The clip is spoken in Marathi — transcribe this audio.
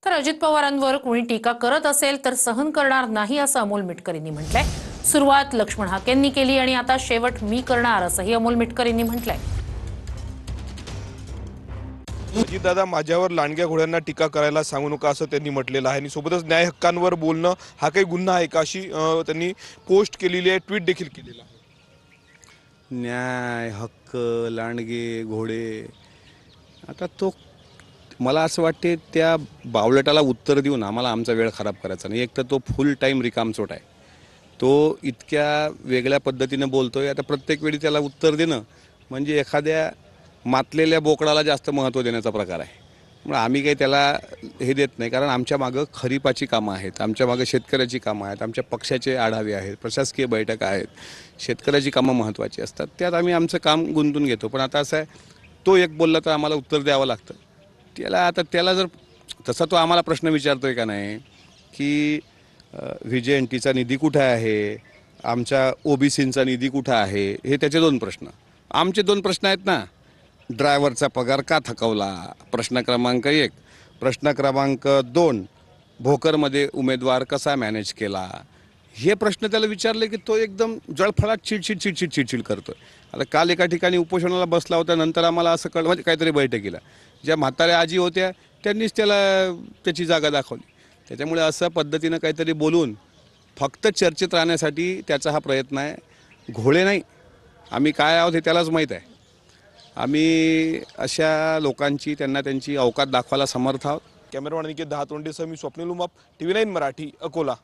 तर अजित पवारांवर कोणी टीका करत असेल तर सहन करणार नाही असं अमोल मिटकर यांनी म्हटलंय। सुरुवात लक्ष्मण हाकेंनी केली आणि आता शेवट मी करणार असंही अमोल मिटकर यांनी म्हटलंय। अजितदादा, माझ्यावर लांडग्या घोड्यांना टीका करायला सांगू नका असं त्यांनी म्हटलेलं आहे आणि सोबतच न्याय हक्कांवर बोलणं हा काही गुन्हा आहे का अशी त्यांनी पोस्ट केलेली आहे, ट्विट देखील केलेलं आहे। न्याय हक्क लांडगे घोडे, आता तो मला असं वाटते त्या बावळटाला उत्तर देऊन आम्हाला आमचा वेळ खराब करायचा नाही। एक तर तो फुल टाईम रिकामचोट आहे, तो इतक्या वेगळ्या पद्धतीने बोलतोय। आता प्रत्येक वेळी त्याला उत्तर देणं म्हणजे एखाद्या मातलेल्या बोकडाला जास्त महत्त्व देण्याचा प्रकार आहे। मग आम्ही काही त्याला हे देत नाही, कारण आमच्या मागं खरीपाची कामं आहेत, आमच्या मागं शेतकऱ्याची कामं आहेत, आमच्या पक्षाचे आढावे आहेत, प्रशासकीय बैठका आहेत, शेतकऱ्याची कामं महत्त्वाची असतात, त्यात आम्ही आमचं काम गुंतून घेतो। पण आता असं आहे, तो एक बोलला तर आम्हाला उत्तर द्यावं लागतं त्याला जर तसा तो आम्हाला प्रश्न विचारतोय का नाही की व्हीजेएनटीचा निधी कुठे आहे, आमच्या ओबीसींचा निधी कुठे आहे, हे त्याचे दोन प्रश्न। आमचे दोन प्रश्न आहेत ना, ड्रायव्हरचा पगार का थकवला प्रश्न क्रमांक 1, प्रश्न क्रमांक 2, भोकरमध्ये उमेदवार कसा मॅनेज केला, हे प्रश्न त्याला विचारले की तो एकदम जळफळाट चिडचिड करतोय। आता काल एका ठिकाणी उपोषणाला बसला होता, नंतर आम्हाला असं कळलं म्हणजे काहीतरी बैठकीला ज्या म्हाताऱ्या आजी होत्या त्यांनीच त्याला त्याची जागा दाखवली। त्याच्यामुळे असं पद्धतीनं काहीतरी बोलून फक्त चर्चेत राहण्यासाठी त्याचा हा प्रयत्न आहे। घोळे नाही, आम्ही काय आहोत हे त्यालाच माहीत आहे। आम्ही अशा लोकांची त्यांना त्यांची अवकात दाखवायला समर्थ आहोत। कॅमेरामॅन अनिकेत दहातोंडेसह मी स्वप्नील उमाप, TV9 मराठी, अकोला।